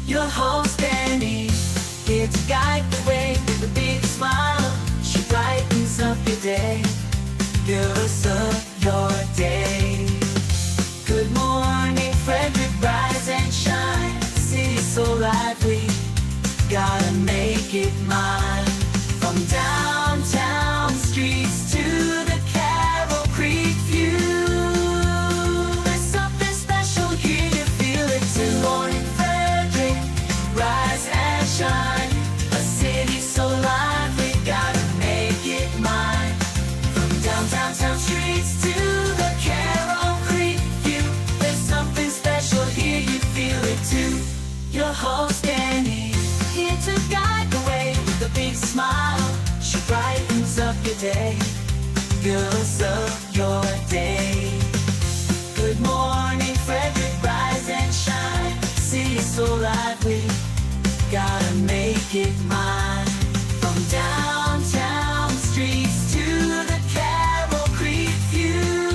Your host Danny, here to guide the way with a big smile. She brightens up your day, fills up your day. Good morning Frederick, rise and shine. City's so lively, gotta make it mine. From downtown streets to the Carroll Creek view, there's something special here, you feel it too. Good morning Frederick, rise and shine. A city so lively, gotta make it mine. From downtown streets to the Carroll Creek view, there's something special here, you feel it too. Your host Danny, here to guide the way with a big smile. She brightens up your day, fills up your day. Good morning Frederick, rise and shine. City's so lively, gotta make it mine. From downtown streets to the Carroll Creek view,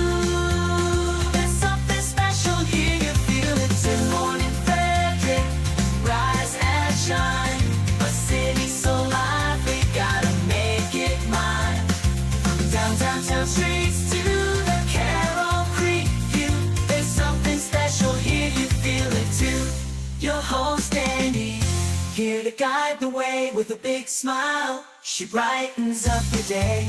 there's something special here, you feel it too. Good morning Frederick, rise and shine. A city so lively, gotta make it mine. From downtown streets to the Carroll Creek view, there's something special here, you feel it too. Your host Danny, here to guide the way with a big smile. She brightens up your day,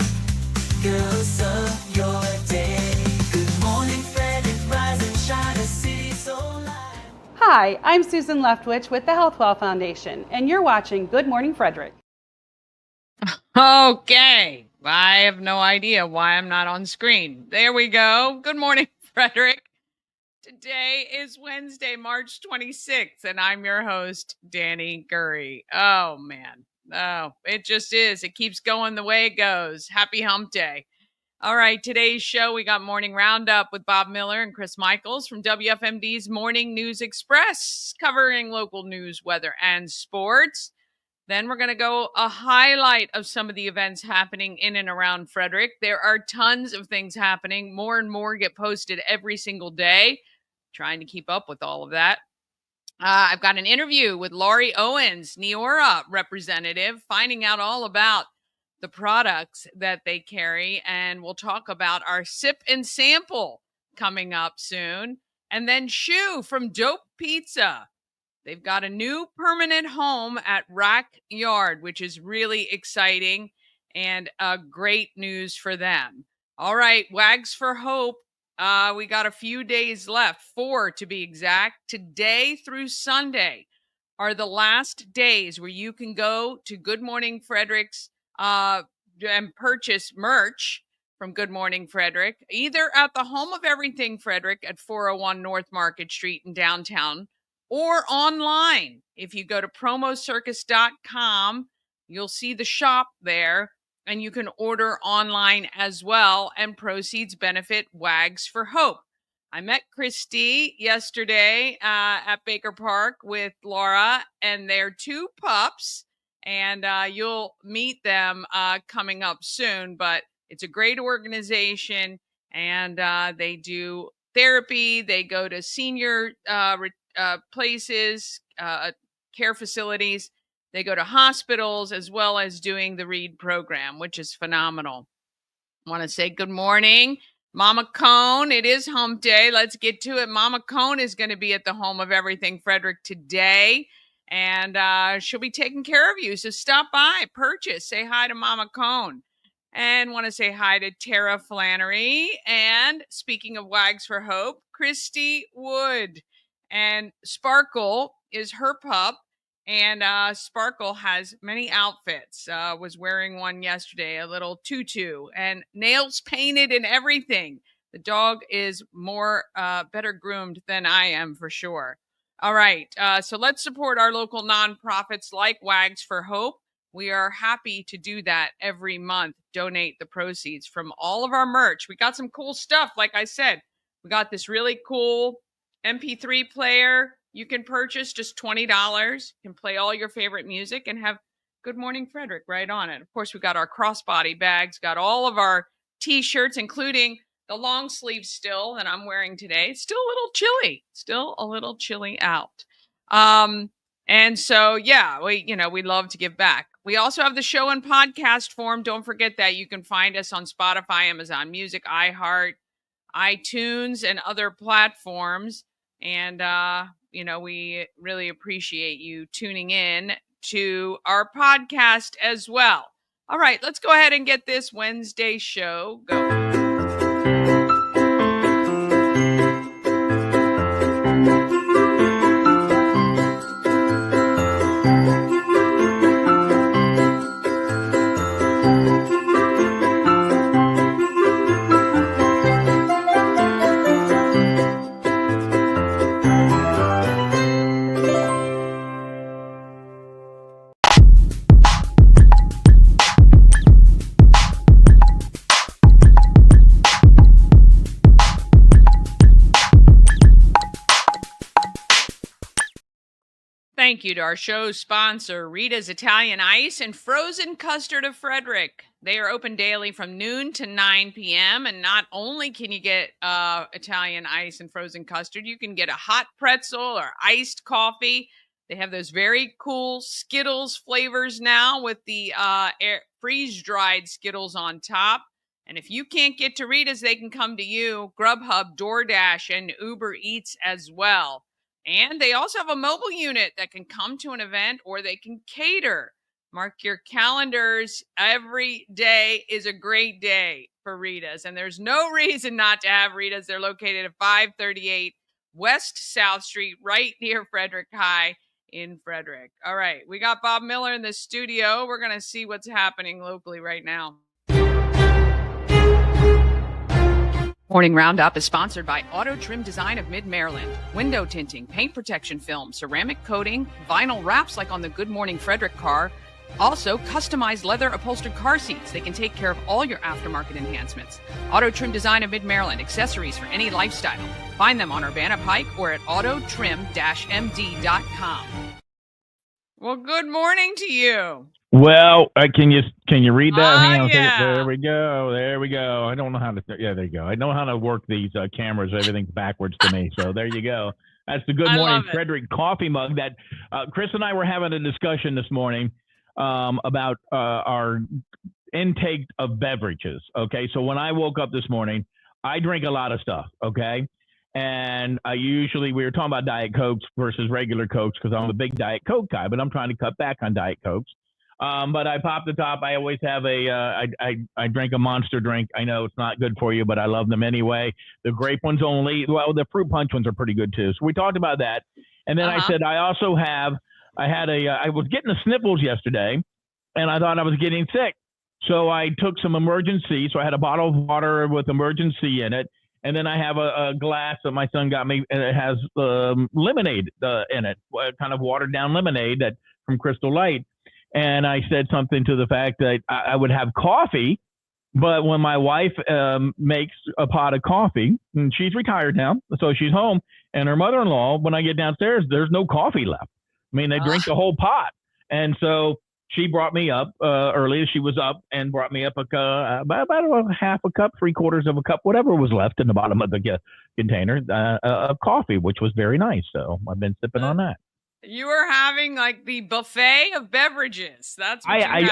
fills up your day. Good morning Frederick, rise and shine. A city so lively. Hi, I'm Susan Leftwich with the Healthwell Foundation, and you're watching Good Morning Frederick. Okay, I have no idea why I'm not on screen. There we go. Good morning, Frederick. Today is Wednesday, March 26th, and I'm your host, Danny Gurry. Oh, man. Oh, it just is. It keeps going the way it goes. Happy Hump Day. All right, today's show, we got Morning Roundup with Bob Miller and Chris Michaels from WFMD's Morning News Express, covering local news, weather, and sports. Then we're going to go a highlight of some of the events happening in and around Frederick. There are tons of things happening. More and more get posted every single day. Trying to keep up with all of that. I've got an interview with Laurie Owens, Neora representative, finding out all about the products that they carry. And we'll talk about our sip and sample coming up soon. And then Shu from Dōp Pizza. They've got a new permanent home at Rack Yard, which is really exciting and great news for them. All right, Wags for Hope. We got a few days left, 4 to be exact. Today through Sunday are the last days where you can go to Good Morning Frederick's and purchase merch from Good Morning Frederick, either at the Home of Everything Frederick at 401 North Market Street in downtown, or online. If you go to promocircus.com, you'll see the shop there, and you can order online as well, and proceeds benefit Wags for Hope. I met Christy yesterday at Baker Park with Laura and their 2 pups, and you'll meet them coming up soon, but it's a great organization, and they do therapy. They go to senior places, care facilities. They go to hospitals, as well as doing the READ program, which is phenomenal. I want to say good morning, Mama Cone. It is Hump Day. Let's get to it. Mama Cone is going to be at the Home of Everything Frederick today, and she'll be taking care of you. So stop by, purchase, say hi to Mama Cone. And want to say hi to Tara Flannery. And speaking of Wags for Hope, Christy Wood. And Sparkle is her pup. And Sparkle has many outfits. Was wearing one yesterday, a little tutu, and nails painted and everything. The dog is more better groomed than I am, for sure. All right, so let's support our local nonprofits like Wags for Hope. We are happy to do that every month, donate the proceeds from all of our merch. We got some cool stuff, like I said. We got this really cool MP3 player you can purchase, just $20. You can play all your favorite music and have Good Morning Frederick right on it. Of course, we got our crossbody bags, got all of our T-shirts, including the long sleeve still that I'm wearing today. It's still a little chilly out. And so, yeah, we love to give back. We also have the show in podcast form. Don't forget that you can find us on Spotify, Amazon Music, iHeart, iTunes, and other platforms. And, we really appreciate you tuning in to our podcast as well. All right, let's go ahead and get this Wednesday show going. Thank you to our show's sponsor, Rita's Italian Ice and Frozen Custard of Frederick. They are open daily from noon to 9 p.m. And not only can you get Italian ice and frozen custard, you can get a hot pretzel or iced coffee. They have those very cool Skittles flavors now with the freeze-dried Skittles on top. And if you can't get to Rita's, they can come to you, Grubhub, DoorDash, and Uber Eats as well. And they also have a mobile unit that can come to an event or they can cater. Mark your calendars. Every day is a great day for Rita's. And there's no reason not to have Rita's. They're located at 538 West South Street, right near Frederick High in Frederick. All right, we got Bob Miller in the studio. We're going to see what's happening locally right now. Morning Roundup is sponsored by Auto Trim Design of Mid-Maryland. Window tinting, paint protection film, ceramic coating, vinyl wraps like on the Good Morning Frederick car. Also, customized leather upholstered car seats. They can take care of all your aftermarket enhancements. Auto Trim Design of Mid-Maryland, accessories for any lifestyle. Find them on Urbana Pike or at autotrim-md.com. Well, good morning to you. Well, can you read that? Hang on, yeah. There we go. I don't know how to. Yeah, there you go. I know how to work these cameras. Everything's backwards to me. So there you go. That's the Good Morning Frederick coffee mug that Chris and I were having a discussion this morning about our intake of beverages. Okay, so when I woke up this morning, I drink a lot of stuff. Okay. And we were talking about Diet Cokes versus regular Cokes because I'm a big Diet Coke guy, but I'm trying to cut back on Diet Cokes. But I pop the top. I always have I drink a Monster drink. I know it's not good for you, but I love them anyway. The grape ones only. Well, the fruit punch ones are pretty good too. So we talked about that. And then I said, I was getting the sniffles yesterday and I thought I was getting sick. So I took some Emergency. So I had a bottle of water with Emergency in it. And then I have a glass that my son got me, and it has lemonade in it, kind of watered down lemonade from Crystal Light. And I said something to the fact that I would have coffee, but when my wife makes a pot of coffee, and she's retired now, so she's home, and her mother-in-law, when I get downstairs, there's no coffee left. I mean, they drink the whole pot. And so she brought me up earlier. She was up and brought me up about a half a cup, 3/4 of a cup, whatever was left in the bottom of the container of coffee, which was very nice. So I've been sipping on that. You are having like the buffet of beverages. That's what I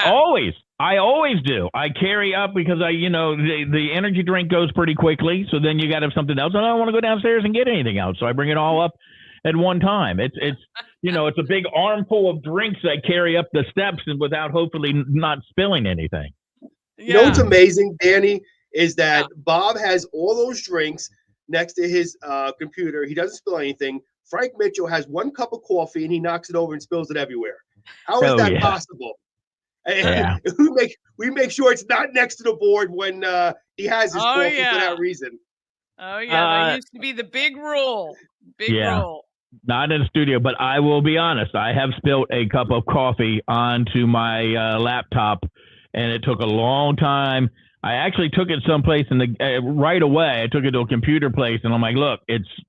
always do. I carry up because the energy drink goes pretty quickly. So then you got to have something else. And I don't want to go downstairs and get anything else. So I bring it all up at one time. It's it's a big armful of drinks I carry up the steps and without hopefully not spilling anything. Yeah. You know what's amazing, Danny, is that Bob has all those drinks next to his computer. He doesn't spill anything. Frank Mitchell has one cup of coffee and he knocks it over and spills it everywhere. How is that possible? And we make sure it's not next to the board when he has his coffee for that reason. Oh yeah, that used to be the big rule. Rule. Not in the studio, but I will be honest. I have spilled a cup of coffee onto my laptop, and it took a long time. I actually took it someplace right away. I took it to a computer place, and I'm like, "Look,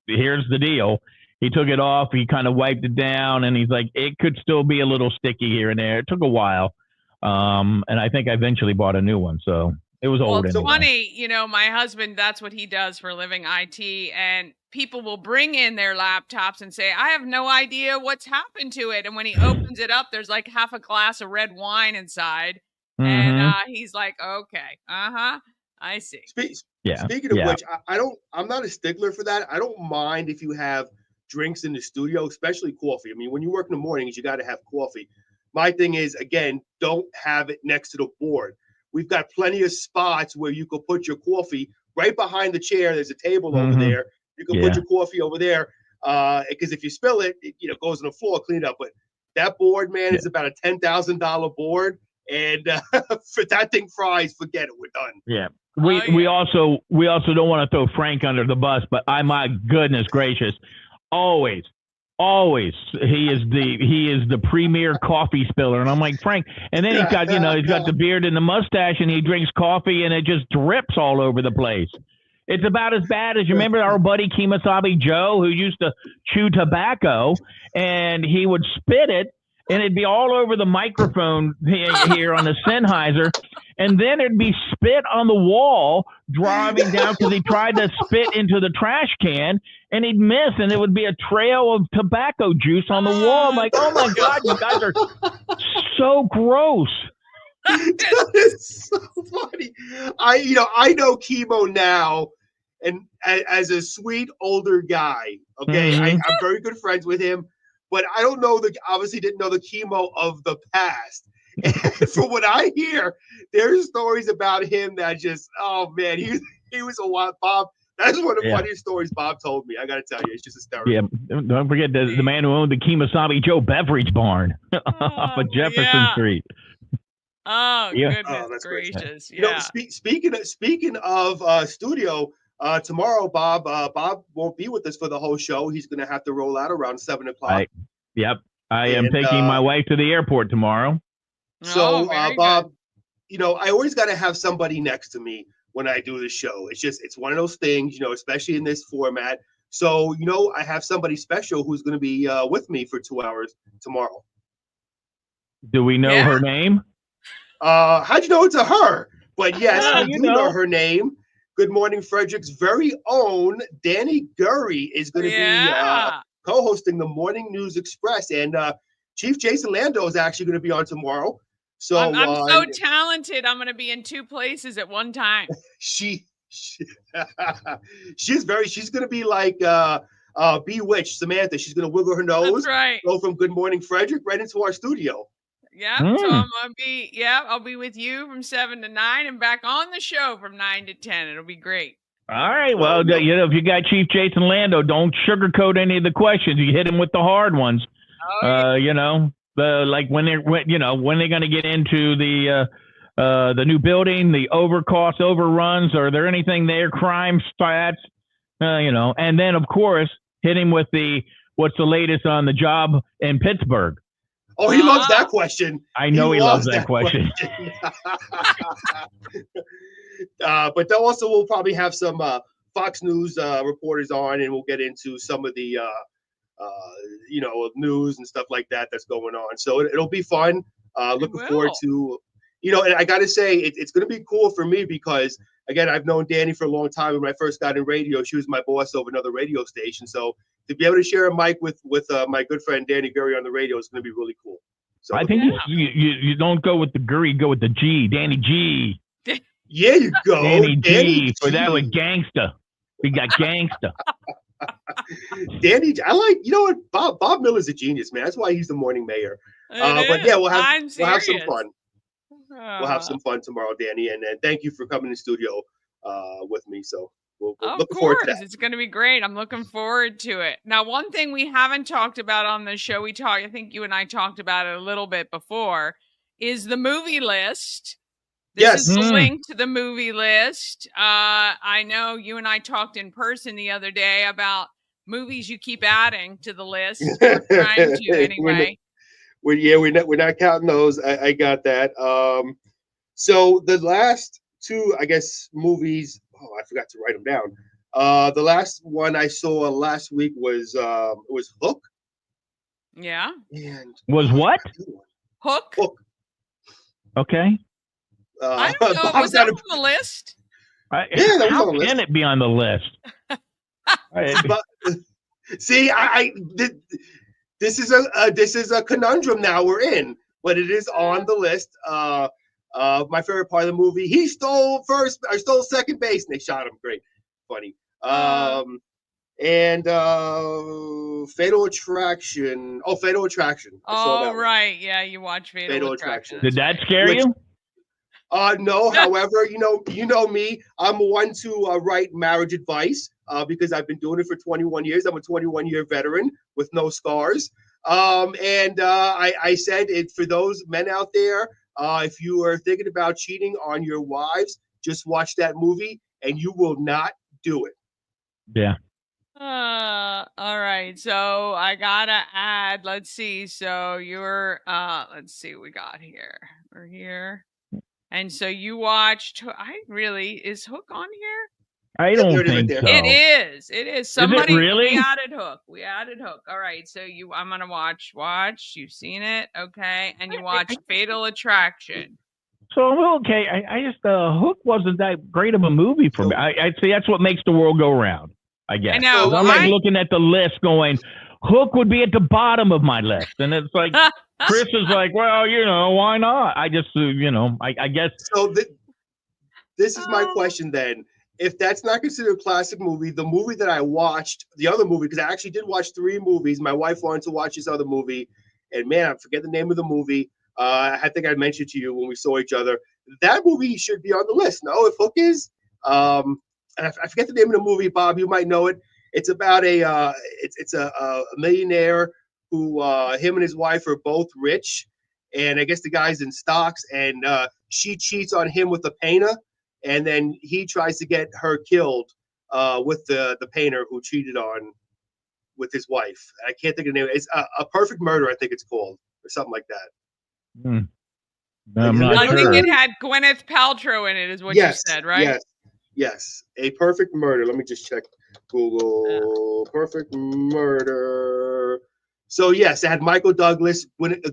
here's the deal." He took it off. He kind of wiped it down, and he's like, "It could still be a little sticky here and there." It took a while, and I think I eventually bought a new one. So It was Well, old it's anyway. funny, my husband, that's what he does for a living, IT, and people will bring in their laptops and say, I have no idea what's happened to it. And when he opens it up, there's like half a glass of red wine inside. And he's like, okay, I see. Speaking of which, I'm not a stickler for that. I don't mind if you have drinks in the studio, especially coffee. I mean, when you work in the mornings, you got to have coffee. My thing is, again, don't have it next to the board. We've got plenty of spots where you could put your coffee right behind the chair. There's a table over there. You can put your coffee over there. Because if you spill it, it goes on the floor, clean it up. But that board, man, is about a $10,000 board. And for that thing fries, forget it. We're done. Yeah. We also don't want to throw Frank under the bus, but my goodness gracious, always he is the premier coffee spiller. And I'm like, Frank, and then he's got the beard and the mustache, and he drinks coffee and it just drips all over the place. It's about as bad as, you remember our buddy Kemosabe Joe, who used to chew tobacco, and he would spit it and it'd be all over the microphone here on the Sennheiser. And then it'd be spit on the wall driving down because he tried to spit into the trash can and he'd miss, and it would be a trail of tobacco juice on the wall. I'm like, oh my God, you guys are so gross. That is so funny. I know Chemo now, and as a sweet older guy, okay, I'm very good friends with him, but I don't know obviously didn't know the Chemo of the past. And from what I hear, there's stories about him that just, oh man, he was a wild Bob. That's one of the funniest stories Bob told me. I got to tell you, it's just hysterical. Yeah, don't forget the man who owned the Kemosabe Joe beverage barn off of Jefferson Street. Oh, goodness gracious! Yeah. Speaking of studio, tomorrow Bob won't be with us for the whole show. He's going to have to roll out around 7 o'clock. I am taking my wife to the airport tomorrow. So, Bob, I always got to have somebody next to me when I do the show. It's one of those things, especially in this format. So, I have somebody special who's going to be with me for 2 hours tomorrow. Do we know her name? How'd you know it's a her? But yes, we do know her name. Good Morning Frederick's very own Danny Gurry is going to be co-hosting the Morning News Express. And Chief Jason Lando is actually going to be on tomorrow. So I'm so talented. I'm going to be in 2 places at one time. She's going to be like Bewitched Samantha. She's going to wiggle her nose. That's right. Go from Good Morning Frederick right into our studio. Yeah. So I'm going to be, I'll be with you from 7 to 9 and back on the show from 9 to 10. It'll be great. All right. Well, if you got Chief Jason Lando, don't sugarcoat any of the questions. You hit him with the hard ones. Like when they're going to get into the new building, the overcost overruns. Are there anything there? Crime stats, and then of course hit him with what's the latest on the job in Pittsburgh. Oh, he loves that question. I know he loves that question. But also we'll probably have some Fox News reporters on, and we'll get into some of the news and stuff like that that's going on. So it'll be fun. Looking forward to, and I got to say, it's going to be cool for me because, again, I've known Danny for a long time. When I first got in radio, she was my boss over another radio station. So to be able to share a mic with my good friend Danny Gurry on the radio is going to be really cool. So I think you don't go with the Gurry, go with the G, Danny G. Yeah, you go. Danny G. For that with gangsta. We got gangsta. Danny, I like, what, Bob Miller's a genius, man. That's why he's the morning mayor. But yeah, we'll have some fun. We'll have some fun tomorrow, Danny, and thank you for coming in the studio with me. So we'll look forward to that. It's going to be great. I'm looking forward to it. Now, one thing we haven't talked about on the show, I think you and I talked about it a little bit before, is the movie list. This is the link to the movie list. I know you and I talked in person the other day about movies you keep adding to the list. We're trying to anyway. We're not counting those. I got that. So the last 2, I guess, movies. Oh, I forgot to write them down. The last one I saw last week was Hook. Yeah. And was what? Hook. Hook. Okay. I don't know. Bob's Was that got on the list? Yeah, that was How on the list. can it be on the list? But see, this is a conundrum now we're in, but it is on the list. My favorite part of the movie. He stole first. I stole second base, and they shot him. Great, funny. And Fatal Attraction. Oh, Fatal Attraction. I saw that Oh, one. right. Yeah, you watch Fatal Attraction. Did that That's scare Which- you? No. However, you know me. I'm one to write marriage advice because I've been doing it for 21 years. I'm a 21-year veteran with no scars. I said it for those men out there. If you are thinking about cheating on your wives, just watch that movie, and you will not do it. Yeah. All right. So I gotta add. Let's see. So you're. Let's see what we got here. We're here. And so you watched. Is Hook on here? I Yeah, don't there it is right think there. so. It is. It is. Somebody really? We added Hook. We added Hook. All right. So I'm gonna watch. You've seen it, okay? And you watched Fatal Attraction. So okay, I just Hook wasn't that great of a movie for me. I'd say that's what makes the world go round. I guess. I know. I'm like looking at the list, going, Hook would be at the bottom of my list, and it's like Chris is like, well, why not? I just, I guess. So this is my question then. If that's not considered a classic movie, the movie that I watched, the other movie, because I actually did watch 3 movies. My wife wanted to watch this other movie, and man, I forget the name of the movie. I think I mentioned to you when we saw each other. That movie should be on the list. No, if Hook is, and I forget the name of the movie. Bob, you might know it. It's about a millionaire who him and his wife are both rich, and I guess the guy's in stocks, and she cheats on him with a painter. And then he tries to get her killed with the painter who cheated on with his wife. I can't think of the name. It's a Perfect Murder, I think it's called, or something like that. I'm not I sure. think it had Gwyneth Paltrow in it, is what you said, right? Yes. A Perfect Murder. Let me just check Google. Perfect Murder. So yes, it had Michael Douglas, Gwyneth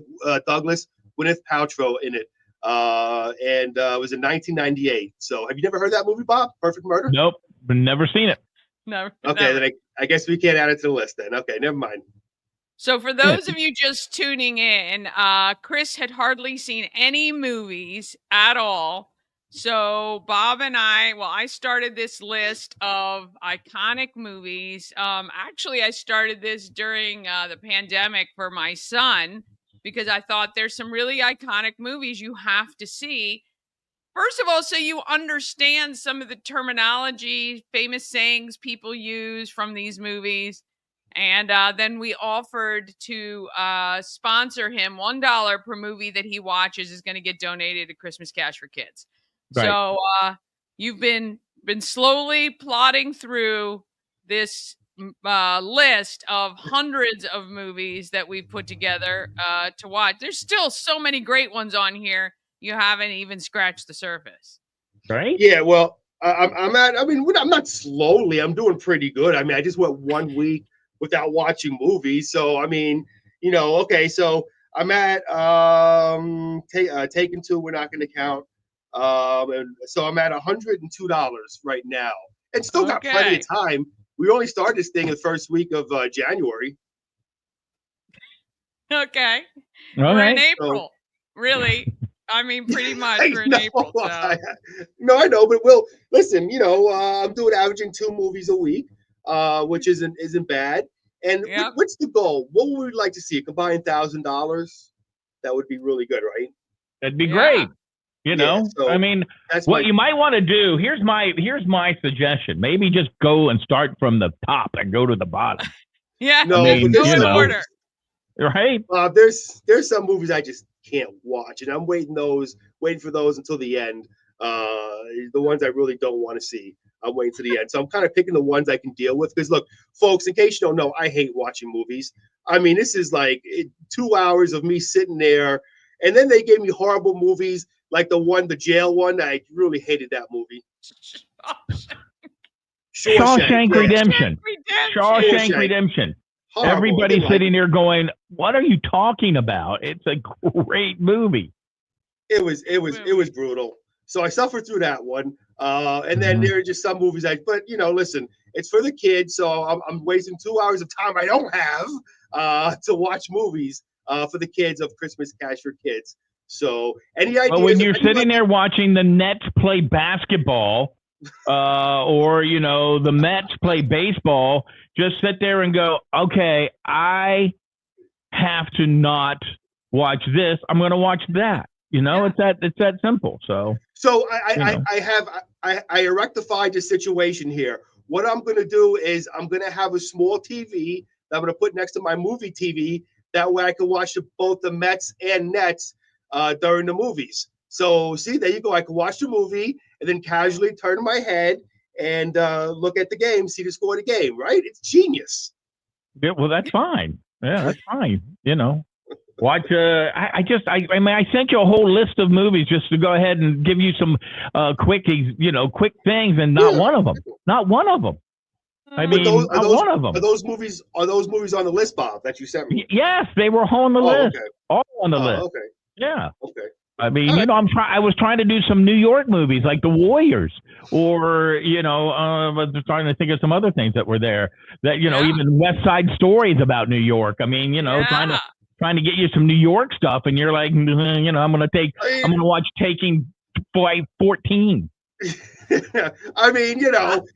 Paltrow in it. And it was in 1998. So have you never heard that movie, Bob? Perfect Murder? Nope, never seen it. No. Okay, then I guess we can't add it to the list then. Okay, never mind. So for those of you just tuning in, Chris had hardly seen any movies at all. So Bob and I started this list of iconic movies. Actually, I started this during the pandemic for my son, because I thought there's some really iconic movies you have to see. First of all, so you understand some of the terminology, famous sayings people use from these movies. And then we offered to sponsor him. $1 per movie that he watches is going to get donated to Christmas Cash for Kids. Right. So you've been slowly plodding through this list of hundreds of movies that we've put together to watch. There's still so many great ones on here. You haven't even scratched the surface. Right? Yeah, well, I'm not slowly. I'm doing pretty good. I mean, I just went 1 week without watching movies. So, I mean, okay. So I'm at Taken 2. We're not going to count. And so I'm at $102 right now, and still got plenty of time. We only started this thing the first week of January. Okay. All We're right. in April. Really? I mean, pretty much we're in April. So. No, I know, but listen, I'm averaging 2 movies a week, which isn't bad. And what's the goal? What would we like to see? A combined $1,000? That would be really good, right? That'd be great. So I mean, what you might want to do, here's my suggestion. Maybe just go and start from the top and go to the bottom. Yeah. No, but there's in order. Right? There's some movies I just can't watch, and I'm waiting for those until the end. The ones I really don't want to see, I'm waiting to the end. So I'm kind of picking the ones I can deal with. Because look, folks, in case you don't know, I hate watching movies. I mean, this is like 2 hours of me sitting there, and then they gave me horrible movies like the jail one. I really hated that movie. Shawshank Redemption. Shawshank Redemption. Horrible. Everybody's sitting there going, "What are you talking about? It's a great movie." It was brutal. So I suffered through that one. And then there are just some movies but listen, it's for the kids. So I'm wasting 2 hours of time I don't have to watch movies for the kids of Christmas Cash for Kids. So any ideas? Well, when you're sitting there watching the Nets play basketball, or the Mets play baseball, just sit there and go, okay, I have to not watch this. I'm going to watch that. It's that simple. So I rectified the situation here. What I'm going to do is I'm going to have a small TV that I'm going to put next to my movie TV. That way I can watch both the Mets and Nets during the movies. So see, there you go. I can watch the movie and then casually turn my head and look at the game, see the score of the game, right? It's genius. Yeah, well, that's fine. Yeah, that's fine. Watch. I sent you a whole list of movies just to go ahead and give you some quick things, and not one of them. Not one of them. I mean, not one of them. Are those movies on the list, Bob, that you sent me? Yes, they were on the list. Okay. All on the list. Okay. Yeah. Okay. I mean, I was trying to do some New York movies like The Warriors, or I was trying to think of some other things that were there. That even West Side Stories about New York. I mean, trying to get you some New York stuff, and you're like, I'm gonna watch Taking Flight 14. I mean,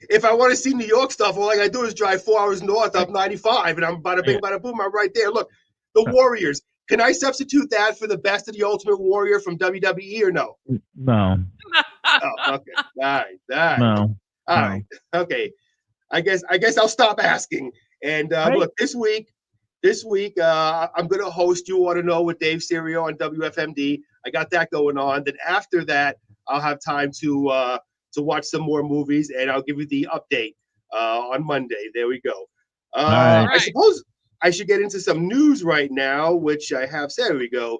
if I want to see New York stuff, all I gotta do is drive 4 hours north up 95, and I'm bada bing, bada boom, I'm right there. Look, The Warriors. Can I substitute that for the Best of the Ultimate Warrior from WWE or no? No. Oh, okay. All right. No. All right. Okay. I guess I'll stop asking. And look, this week, I'm going to host You Want to Know with Dave Serio on WFMD. I got that going on. Then after that, I'll have time to watch some more movies, and I'll give you the update on Monday. There we go. Right. I suppose I should get into some news right now, which I have. So there we go.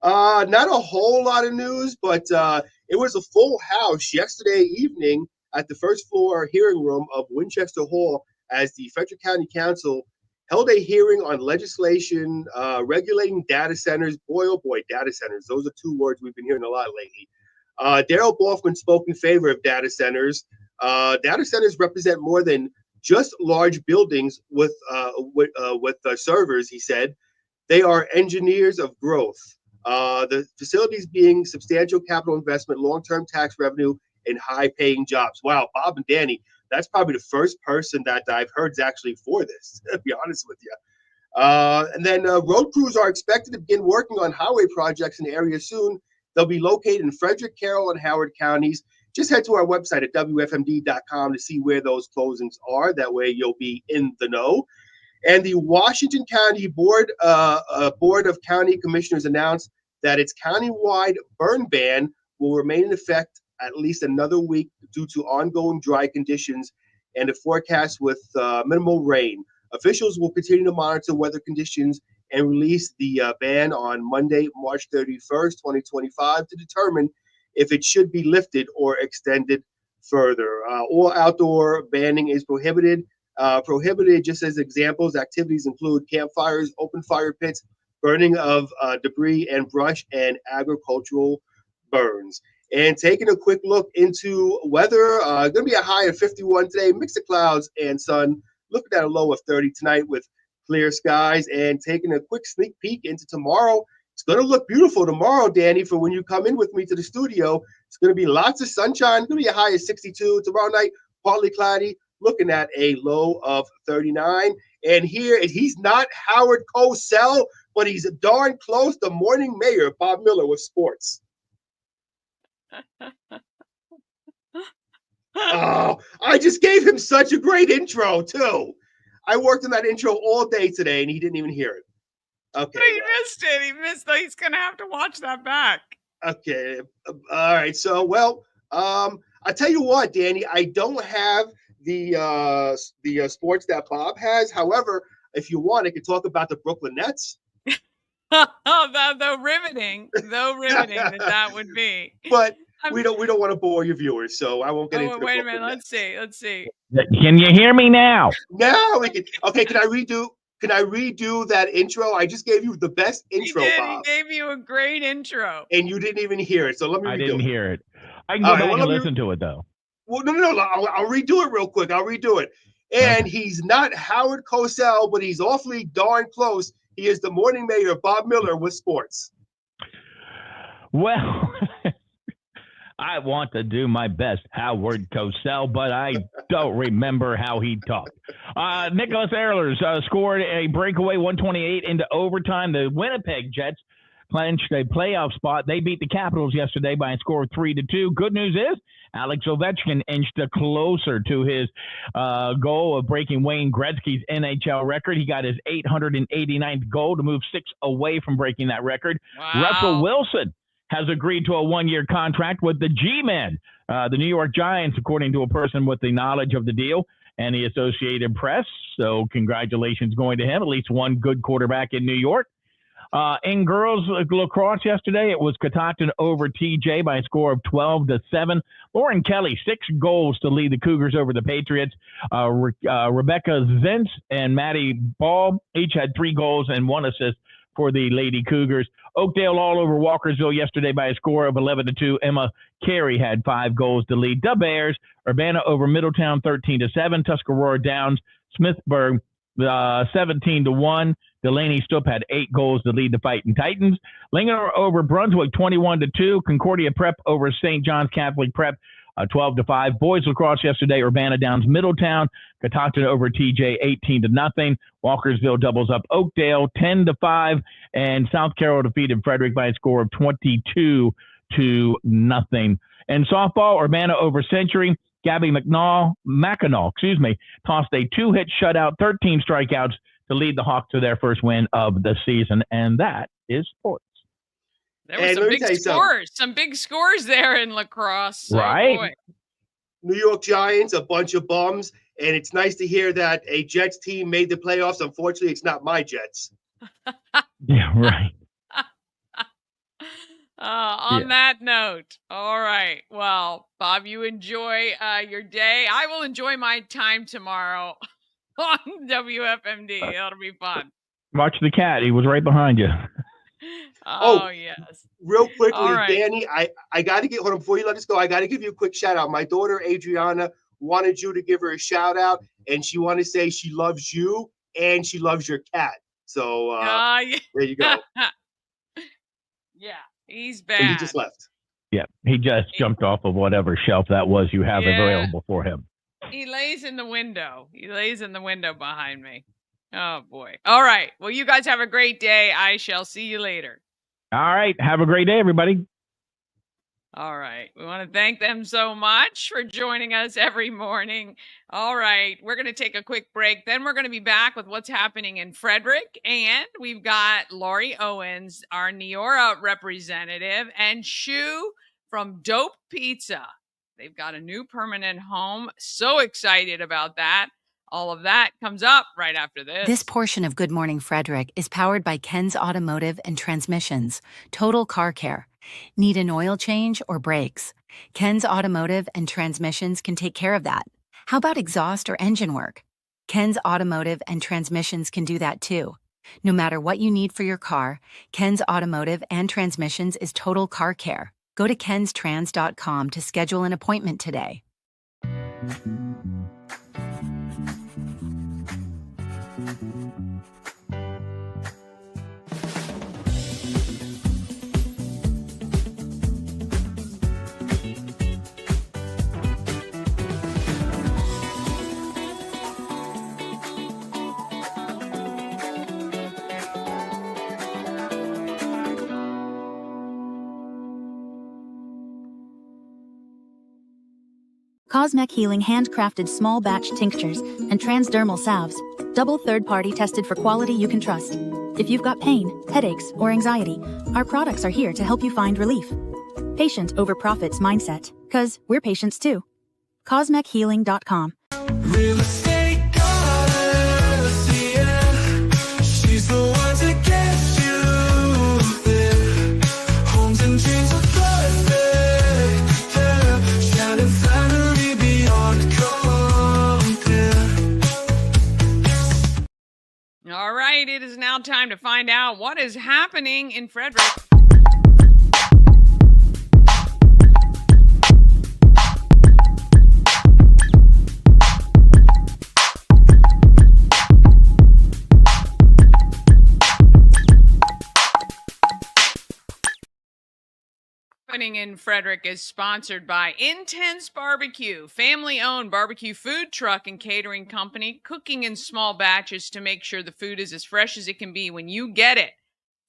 Not a whole lot of news, but it was a full house yesterday evening at the first floor hearing room of Winchester Hall as the Frederick County Council held a hearing on legislation regulating data centers. Boy, oh boy, data centers. Those are two words we've been hearing a lot lately. Daryl Boffman spoke in favor of data centers. Data centers represent more than just large buildings with servers, he said. They are engineers of growth. The facilities being substantial capital investment, long-term tax revenue, and high-paying jobs. Wow, Bob and Danny, that's probably the first person that I've heard is actually for this, to be honest with you. And then road crews are expected to begin working on highway projects in the area soon. They'll be located in Frederick, Carroll, and Howard counties. Just head to our website at WFMD.com to see where those closings are. That way you'll be in the know. And the Washington County Board of County Commissioners announced that its countywide burn ban will remain in effect at least another week due to ongoing dry conditions and a forecast with minimal rain. Officials will continue to monitor weather conditions and release the ban on Monday, March 31st, 2025, to determine if it should be lifted or extended further. All outdoor banning is prohibited. Prohibited, just as examples, activities include campfires, open fire pits, burning of debris and brush, and agricultural burns. And taking a quick look into weather, going to be a high of 51 today, mix of clouds and sun, looking at a low of 30 tonight with clear skies. And taking a quick sneak peek into tomorrow, it's going to look beautiful tomorrow, Danny, for when you come in with me to the studio. It's going to be lots of sunshine. It's going to be a high of 62 tomorrow night, partly cloudy, looking at a low of 39. And here, he's not Howard Cosell, but he's darn close. The morning mayor, Bob Miller, with sports. Oh, I just gave him such a great intro, too. I worked on that intro all day today, and he didn't even hear it. Okay. He missed it. He missed it. He's going to have to watch that back. Okay. All right. So, well, I tell you what, Danny, I don't have the sports that Bob has. However, if you want, I could talk about the Brooklyn Nets. Though riveting that would be. But we don't want to bore your viewers, so I won't get into. Wait a minute. Let's see. Can you hear me now? Now we can. Okay, can I redo Can I redo that intro? I just gave you the best intro, Bob. He gave you a great intro. And you didn't even hear it. So let me redo it. I didn't hear it. I can go back and listen to it, though. Well, no. I'll redo it real quick. I'll redo it. And he's not Howard Cosell, but he's awfully darn close. He is the morning mayor, Bob Miller, with sports. Well, I want to do my best, Howard Cosell, but I don't remember how he talked. Nicholas Ehlers scored a breakaway 128 into overtime. The Winnipeg Jets clinched a playoff spot. They beat the Capitals yesterday by a score of 3-2. Good news is Alex Ovechkin inched closer to his goal of breaking Wayne Gretzky's NHL record. He got his 889th goal to move 6 away from breaking that record. Wow. Russell Wilson has agreed to a 1-year contract with the G-Men, the New York Giants, according to a person with the knowledge of the deal and the Associated Press. So congratulations going to him, at least one good quarterback in New York. In girls lacrosse yesterday, it was Catoctin over TJ by a score of 12-7. Lauren Kelly, 6 goals to lead the Cougars over the Patriots. Rebecca Zintz and Maddie Ball each had 3 goals and 1 assist for the Lady Cougars. Oakdale all over Walkersville yesterday by a score of 11-2. Emma Carey had 5 goals to lead the Bears. Urbana over Middletown 13-7. Tuscarora Downs Smithburg 17-1. Delaney Stoop had 8 goals to lead the Fighting Titans. Lincoln over Brunswick 21-2. Concordia Prep over St. John's Catholic Prep 12-5. Boys lacrosse yesterday, Urbana Downs Middletown. Catoctin over TJ 18-0. Walkersville doubles up Oakdale 10-5. And South Carroll defeated Frederick by a score of 22-0. And softball, Urbana over Century. Gabby Mackinac, tossed a 2-hit shutout, 13 strikeouts to lead the Hawks to their first win of the season. And that is sports. There were some big scores there in lacrosse. Right. Oh, boy. New York Giants, a bunch of bums. And it's nice to hear that a Jets team made the playoffs. Unfortunately, it's not my Jets. Yeah, right. On that note, all right. Well, Bob, you enjoy your day. I will enjoy my time tomorrow on WFMD. It'll be fun. Watch the cat. He was right behind you. Oh yes. Real quickly, right. Danny, I got to hold on before you let us go. I got to give you a quick shout out. My daughter, Adriana, wanted you to give her a shout out, and she wanted to say she loves you and she loves your cat. So yeah. there you go. Yeah. He's So bad. he just left. Yeah, he just jumped off of whatever shelf that was you have available for him. He lays in the window. He lays in the window behind me. Oh, boy. All right. Well, you guys have a great day. I shall see you later. All right. Have a great day, everybody. All right. We want to thank them so much for joining us every morning. All right. We're going to take a quick break. Then we're going to be back with what's happening in Frederick. And we've got Laurie Owens, our Neora representative, and Shu from Dōp Pizza. They've got a new permanent home. So excited about that. All of that comes up right after this. This portion of Good Morning Frederick is powered by Ken's Automotive and Transmissions, Total Car Care. Need an oil change or brakes? Ken's Automotive and Transmissions can take care of that. How about exhaust or engine work? Ken's Automotive and Transmissions can do that too. No matter what you need for your car, Ken's Automotive and Transmissions is Total Car Care. Go to kenstrans.com to schedule an appointment today. Cosmec Healing handcrafted small batch tinctures and transdermal salves, double third-party tested for quality you can trust. If you've got pain, headaches, or anxiety, our products are here to help you find relief. Patient over profits mindset, 'cause we're patients too. CosmecHealing.com. Real estate goddess, yeah. She's the one to get you there. Homes and dreams are perfect, yeah. Shining family beyond compare. All now time to find out what is happening in Frederick. Happening in Frederick is sponsored by Intense Barbecue, family-owned barbecue food truck and catering company, cooking in small batches to make sure the food is as fresh as it can be when you get it.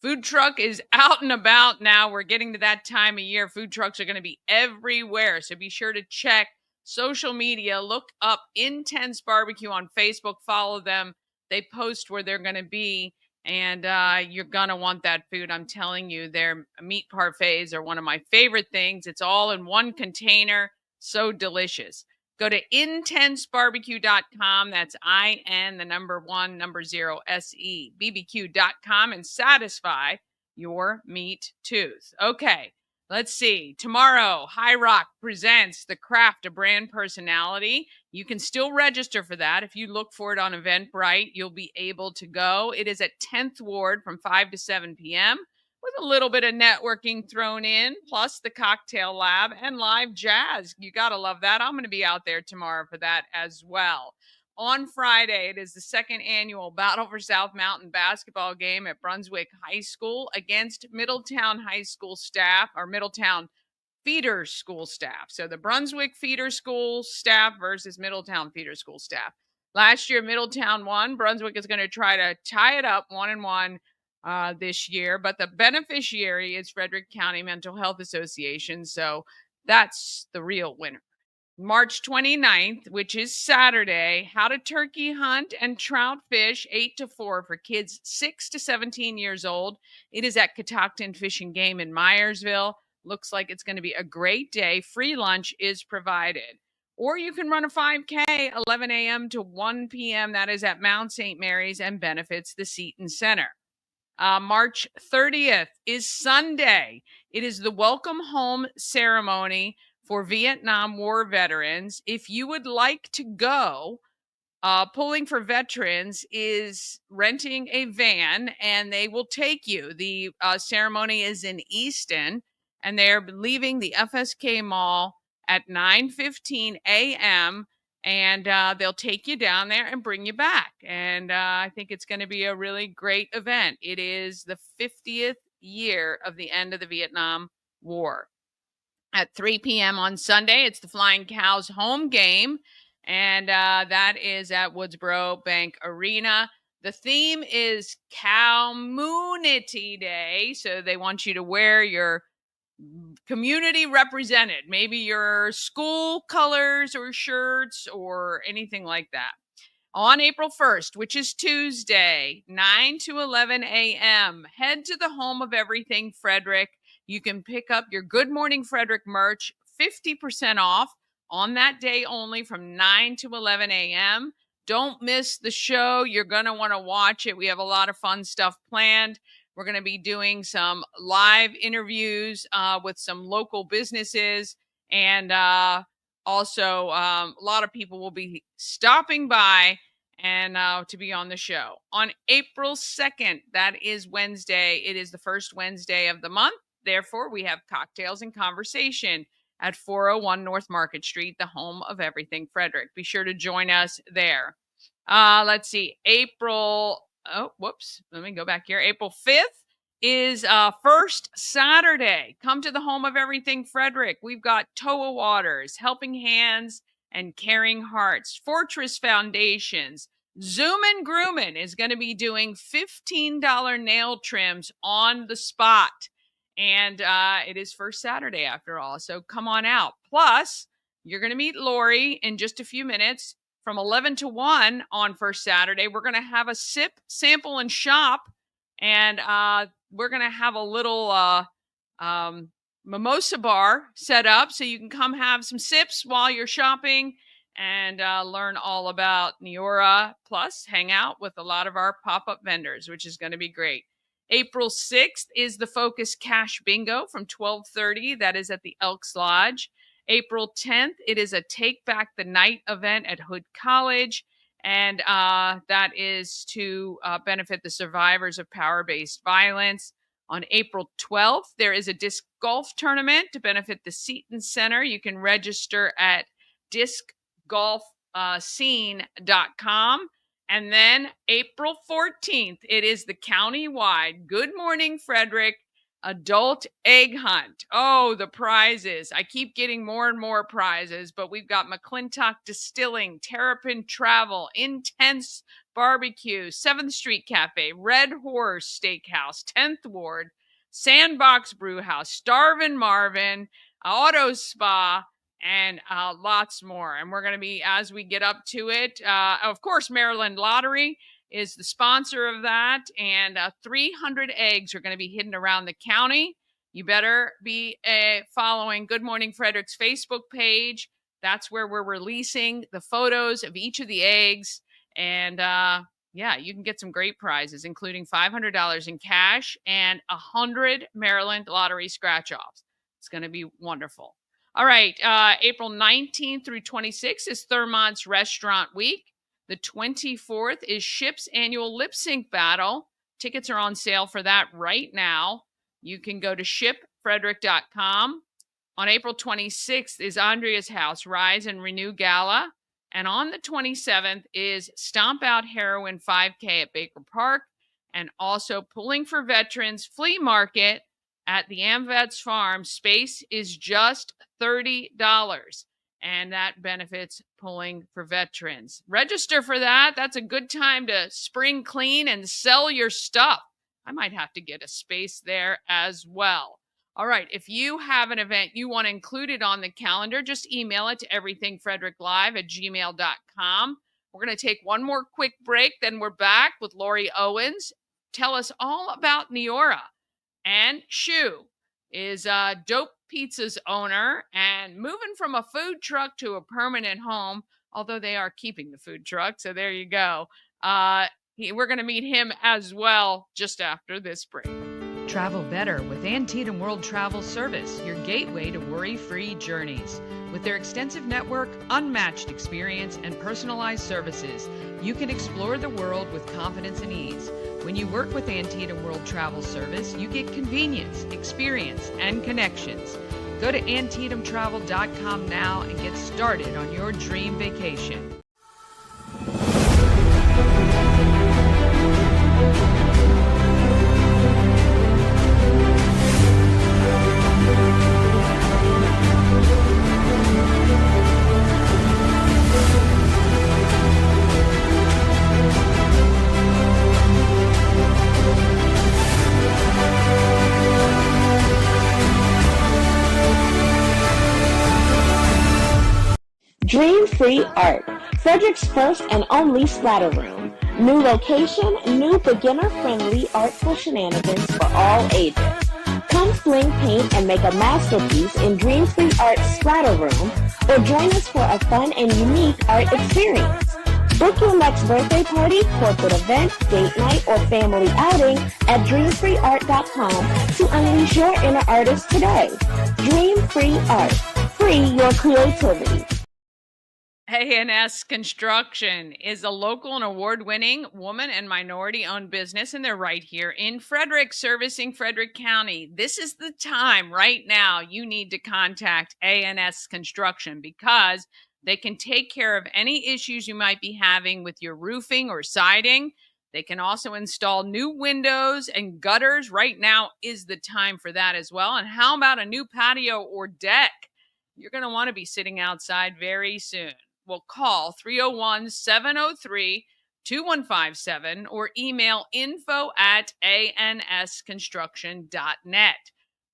Food truck is out and about now. We're getting to that time of year. Food trucks are going to be everywhere, so be sure to check social media. Look up Intense Barbecue on Facebook. Follow them. They post where they're going to be. And you're going to want that food. I'm telling you, their meat parfaits are one of my favorite things. It's all in one container. So delicious. Go to intensebarbecue.com. That's IN1 BBQ.com and satisfy your meat tooth. Okay, let's see. Tomorrow, High Rock presents the Craft a Brand Personality. You can still register for that. If you look for it on Eventbrite, you'll be able to go. It is at 10th Ward from 5 to 7 p.m. with a little bit of networking thrown in, plus the cocktail lab and live jazz. You got to love that. I'm going to be out there tomorrow for that as well. On Friday, it is the second annual Battle for South Mountain basketball game at Brunswick High School against Middletown High School staff, or Middletown Feeder School staff. So the Brunswick Feeder School staff versus Middletown Feeder School staff. Last year, Middletown won. Brunswick is going to try to tie it up 1-1 this year, but the beneficiary is Frederick County Mental Health Association. So that's the real winner. March 29th, which is Saturday, how to turkey hunt and trout fish 8 to 4 for kids 6 to 17 years old. It is at Catoctin Fish and Game in Myersville. Looks like it's going to be a great day. Free lunch is provided. Or you can run a 5K, 11 a.m. to 1 p.m. That is at Mount St. Mary's and benefits the Seton Center. March 30th is Sunday. It is the welcome home ceremony for Vietnam War veterans. If you would like to go, Pulling for Veterans is renting a van and they will take you. The ceremony is in Easton and they're leaving the FSK Mall at 9:15 a.m. and they'll take you down there and bring you back. And I think it's going to be a really great event. It is the 50th year of the end of the Vietnam War. At 3 p.m. on Sunday, it's the Flying Cows home game, and that is at Woodsboro Bank Arena. The theme is Community Day, so they want you to wear your community represented, maybe your school colors or shirts or anything like that. On April 1st, which is Tuesday, 9 to 11 a.m., head to the home of everything Frederick. You can pick up your Good Morning Frederick merch, 50% off on that day only from 9 to 11 a.m. Don't miss the show. You're going to want to watch it. We have a lot of fun stuff planned. We're going to be doing some live interviews with some local businesses, and also a lot of people will be stopping by and to be on the show. On April 2nd, that is Wednesday. It is the first Wednesday of the month. Therefore, we have Cocktails and Conversation at 401 North Market Street, the home of everything Frederick. Be sure to join us there. Let's see. Let me go back here. April 5th is first Saturday. Come to the home of everything Frederick. We've got Toa Waters, Helping Hands, and Caring Hearts, Fortress Foundations. Zoomin' Groomin' is going to be doing $15 nail trims on the spot. And it is first Saturday after all, so come on out. Plus, you're going to meet Laurie in just a few minutes from 11 to 1 on first Saturday. We're going to have a sip, sample, and shop. And we're going to have a little mimosa bar set up so you can come have some sips while you're shopping and learn all about Neora, plus hang out with a lot of our pop-up vendors, which is going to be great. April 6th is the Focus Cash Bingo from 12:30. That is at the Elks Lodge. April 10th, it is a Take Back the Night event at Hood College. And that is to benefit the survivors of power-based violence. On April 12th, there is a disc golf tournament to benefit the Seton Center. You can register at discgolfscene.com. And then April 14th, it is the county-wide Good Morning Frederick adult egg hunt. Oh, the prizes. I keep getting more and more prizes, but we've got McClintock Distilling, Terrapin Travel, Intense Barbecue, 7th Street Cafe, Red Horse Steakhouse, 10th Ward, Sandbox Brewhouse, Starvin' Marvin, Auto Spa, and lots more. And we're going to be, as we get up to it, of course, Maryland Lottery is the sponsor of that, and 300 eggs are going to be hidden around the county. You better be following Good Morning Frederick's Facebook page. That's where we're releasing the photos of each of the eggs, and yeah, you can get some great prizes, including $500 in cash and 100 Maryland Lottery scratch-offs. It's going to be wonderful. All right, April 19th through 26th is Thurmont's Restaurant Week. The 24th is Ship's annual lip sync battle. Tickets are on sale for that right now. You can go to shipfrederick.com. On April 26th is Andrea's House Rise and Renew Gala. And on the 27th is Stomp Out Heroin 5K at Baker Park. And also Pulling for Veterans Flea Market at the AmVets Farm. Space is just $30. And that benefits Pulling for Veterans. Register for that. That's a good time to spring clean and sell your stuff. I might have to get a space there as well. All right, if you have an event you want included on the calendar, just email it to everythingfredericklive@gmail.com. We're going to take one more quick break, then we're back with Laurie Owens. Tell us all about Neora. And Shu is Dōp Pizza's owner and moving from a food truck to a permanent home, although they are keeping the food truck. So there you go. We're going to meet him as well just after this break. Travel better with Antietam World Travel Service, your gateway to worry-free journeys. With their extensive network, unmatched experience, and personalized services, you can explore the world with confidence and ease. When you work with Antietam World Travel Service, you get convenience, experience, and connections. Go to AntietamTravel.com now and get started on your dream vacation. Dream Free Art, Frederick's first and only splatter room. New location, new beginner-friendly artful shenanigans for all ages. Come fling paint and make a masterpiece in Dream Free Art splatter room, or join us for a fun and unique art experience. Book your next birthday party, corporate event, date night, or family outing at dreamfreeart.com to unleash your inner artist today. Dream Free Art. Free your creativity. A&S Construction is a local and award-winning woman and minority-owned business, and they're right here in Frederick, servicing Frederick County. This is the time right now you need to contact A&S Construction because they can take care of any issues you might be having with your roofing or siding. They can also install new windows and gutters. Right now is the time for that as well. And how about a new patio or deck? You're going to want to be sitting outside very soon. Well, call 301-703-2157 or email info@ansconstruction.net.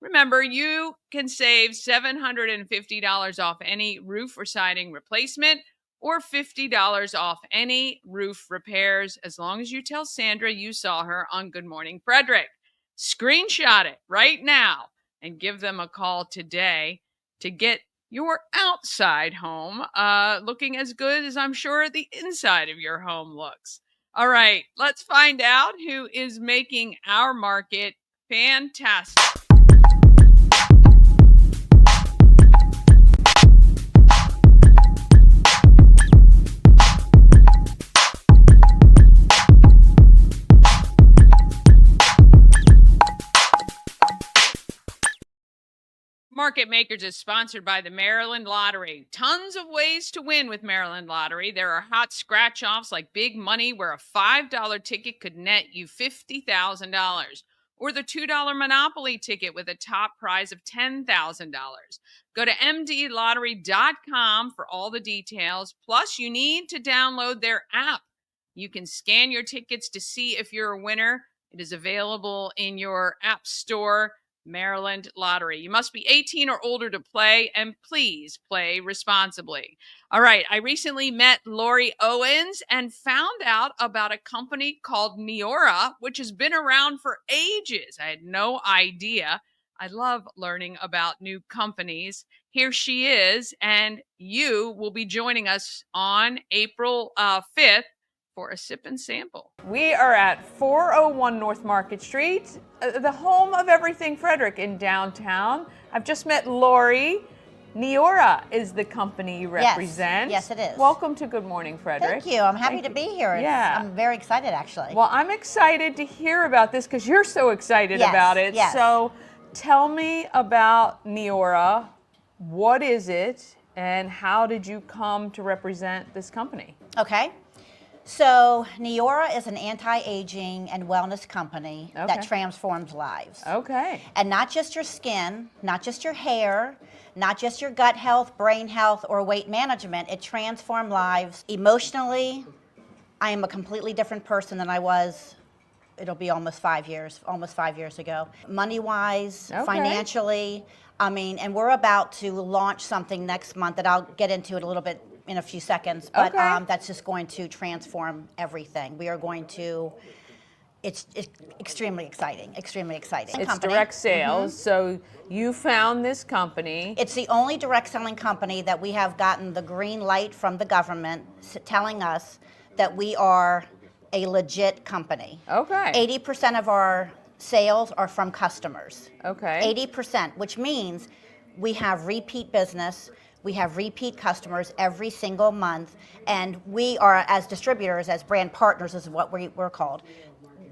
Remember, you can save $750 off any roof or siding replacement or $50 off any roof repairs as long as you tell Sandra you saw her on Good Morning Frederick. Screenshot it right now and give them a call today to get your outside home looking as good as I'm sure the inside of your home looks. All right, let's find out who is making our market fantastic. Market Makers is sponsored by the Maryland Lottery. Tons of ways to win with Maryland Lottery. There are hot scratch-offs like Big Money, where a $5 ticket could net you $50,000. Or the $2 Monopoly ticket with a top prize of $10,000. Go to mdlottery.com for all the details. Plus, you need to download their app. You can scan your tickets to see if you're a winner. It is available in your app store. Maryland Lottery. You must be 18 or older to play, and please play responsibly. All right, I recently met Laurie Owens and found out about a company called Neora, which has been around for ages. I had no idea. I love learning about new companies. Here she is, and you will be joining us on April 5th for a sip and sample. We are at 401 North Market Street, the home of everything Frederick in downtown. I've just met Laurie. Neora is the company you represent. Yes, it is. Welcome to Good Morning Frederick. Thank you. I'm happy to be here. Yeah. I'm very excited, actually. Well, I'm excited to hear about this because you're so excited about it. Yes. So tell me about Neora. What is it, and how did you come to represent this company? Okay. So Neora is an anti-aging and wellness company that transforms lives. Okay. And not just your skin, not just your hair, not just your gut health, brain health, or weight management. It transforms lives emotionally. I am a completely different person than I was. It'll be almost 5 years ago. Money-wise, financially, I mean, and we're about to launch something next month that I'll get into it a little bit in a few seconds, but that's just going to transform everything. We are going to, it's extremely exciting. It's company. Direct sales, so you found this company. It's the only direct selling company that we have gotten the green light from the government telling us that we are a legit company. Okay. 80% of our sales are from customers. Okay. 80%, which means we have repeat business. We have repeat customers every single month, and we are, as distributors, as brand partners is what we're called,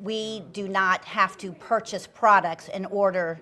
we do not have to purchase products in order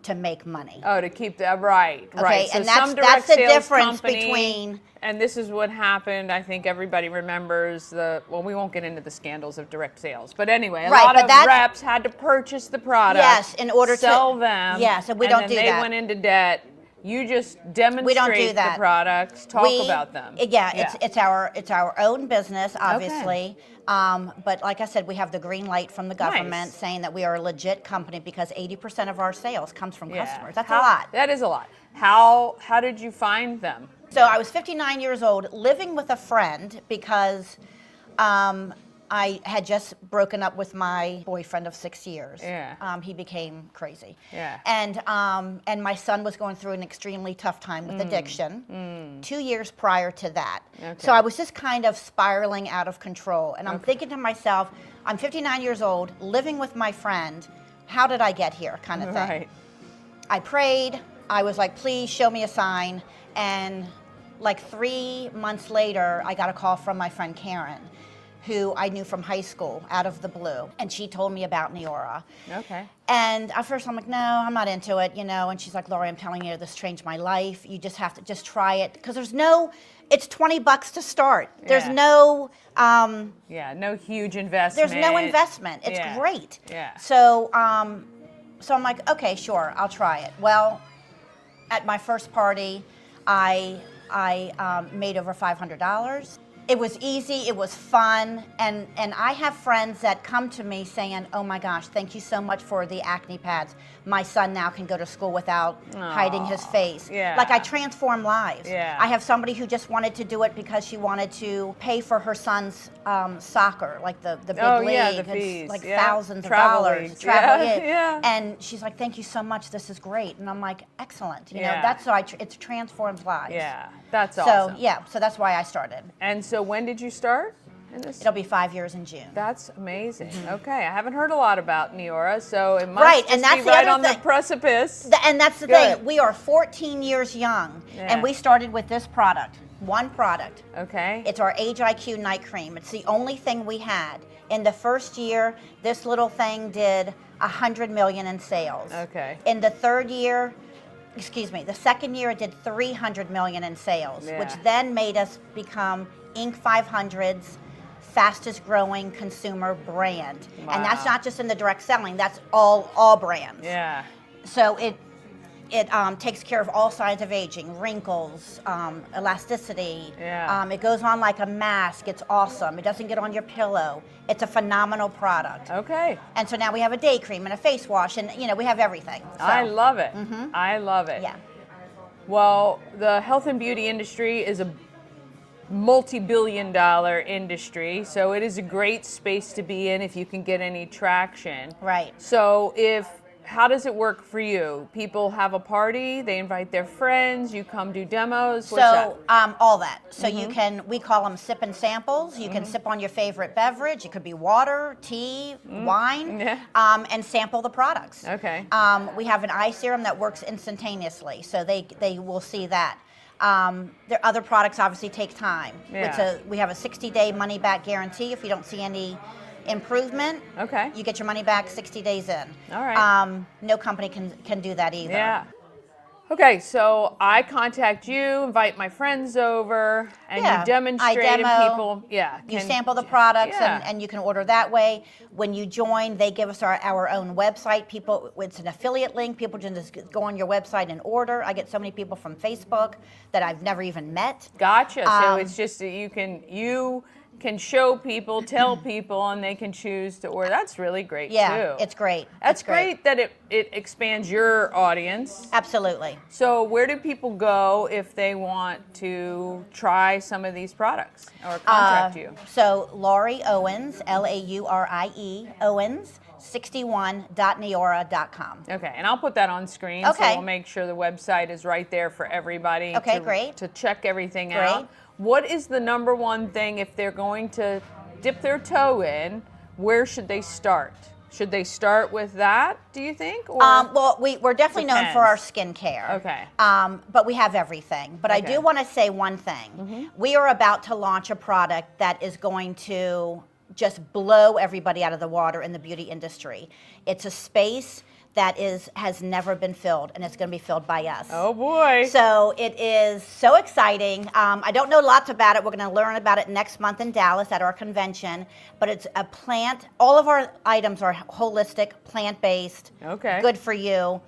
to make money. Oh, to keep that, right. Okay, So and some that's the sales difference company, between... And this is what happened. I think everybody remembers well, we won't get into the scandals of direct sales. But anyway, a lot of reps had to purchase the product. Yes, in order to... sell them. Yes, and we don't do that. And then they went into debt. You just demonstrate the products, talk about them. Yeah, it's our own business, obviously. But like I said, we have the green light from the government saying that we are a legit company because 80% of our sales comes from customers. That's a lot. That is a lot. How did you find them? So I was 59 years old, living with a friend because I had just broken up with my boyfriend of 6 years. Yeah. He became crazy. Yeah. And my son was going through an extremely tough time with addiction 2 years prior to that. Okay. So I was just kind of spiraling out of control. And I'm thinking to myself, I'm 59 years old, living with my friend. How did I get here, kind of thing? Right. I prayed. I was like, please show me a sign. And like 3 months later, I got a call from my friend Karen, who I knew from high school, out of the blue. And she told me about Neora. Okay. And at first I'm like, no, I'm not into it, you know. And she's like, Laurie, I'm telling you, this changed my life. You just have to just try it. Because it's $20 to start. There's no... no huge investment. There's no investment. It's great. Yeah. So, so I'm like, okay, sure, I'll try it. Well, at my first party, I made over $500. It was easy, it was fun, and I have friends that come to me saying, oh my gosh, thank you so much for the acne pads. My son now can go to school without hiding his face. Yeah. Like I transform lives. Yeah. I have somebody who just wanted to do it because she wanted to pay for her son's soccer, like the big league. The it's fees. like thousands Travel of dollars. leagues. Travel, yeah. And she's like, thank you so much, this is great. And I'm like, excellent. You know, Yeah. that's why it transforms lives. Yeah, that's awesome. So that's why I started. And so when did you start? It'll be 5 years in June. That's amazing. Okay, I haven't heard a lot about Neora, so it must and that's be the right other on the thing. precipice. And that's the thing. We are 14 years young, and we started with this product, one product. Okay. It's our Age IQ Night Cream. It's the only thing we had. In the first year, this little thing did $100 million in sales. Okay. In the third year, excuse me, the second year it did 300 million in sales, Yeah. which then made us become Inc. 500's fastest growing consumer brand. And that's Wow. not just in the direct selling, that's all brands. Yeah. So it takes care of all signs of aging, wrinkles, elasticity. Yeah. It goes on like a mask. It's awesome. It doesn't get on your pillow. It's a phenomenal product. Okay. And so now we have a day cream and a face wash, and we have everything. So, I love it. I love it. yeah. Well, the health and beauty industry is a multi-billion-dollar industry, so it is a great space to be in if you can get any traction. Right. So how does it work for you? People have a party, they invite their friends, you come do demos. What's So that? all that. So we call them sip and samples. You can sip on your favorite beverage. It could be water, tea, wine, Yeah. and sample the products. Okay. We have an eye serum that works instantaneously, so they will see that. Their other products obviously take time. Yeah. We have a 60-day money-back guarantee. If you don't see any improvement, Okay. you get your money back 60 days in. All right. No company can do that either. Yeah. Okay, so I contact you, invite my friends over, and Yeah, you demonstrate, I demo, and people, You sample the products, Yeah. and you can order that way. When you join, they give us our own website. It's an affiliate link. People can just go on your website and order. I get so many people from Facebook that I've never even met. Gotcha. So it's just that you can show people, tell people, and they can choose to order. That's really great Yeah, too. it's great. That's It's great. great that it expands your audience. Absolutely. So where do people go if they want to try some of these products or contact you? So Laurie Owens, Laurie Owens, 61.neora.com. Okay, and I'll put that on screen. Okay. So we'll make sure the website is right there for everybody. Okay, great. To check everything Great. out. What is the number one thing if they're going to dip their toe in? Where should they start? Should they start with that, do you think? Or Well, we're definitely known for our skincare. Okay. But we have everything. But I Okay. do want to say one thing. We are about to launch a product that is going to just blow everybody out of the water in the beauty industry. It's a space that has never been filled, and it's going to be filled by us. Oh boy. So it is so exciting. I don't know lots about it. We're going to learn about it next month in Dallas at our convention. But it's a plant. All of our items are holistic, plant-based, Okay. good for you.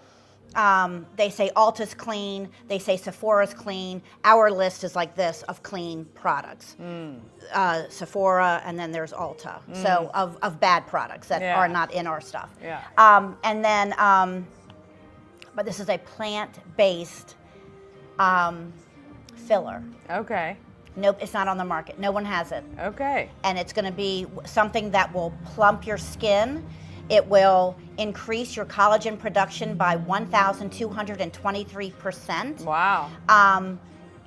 They say Ulta's clean. They say Sephora's clean. Our list is like this of clean products. Sephora, and then there's Ulta. So of bad products that Yeah. are not in our stuff. Yeah. And then, but this is a plant-based filler. Okay. Nope, it's not on the market. No one has it. Okay. And it's going to be something that will plump your skin. It will increase your collagen production by 1,223%. Wow.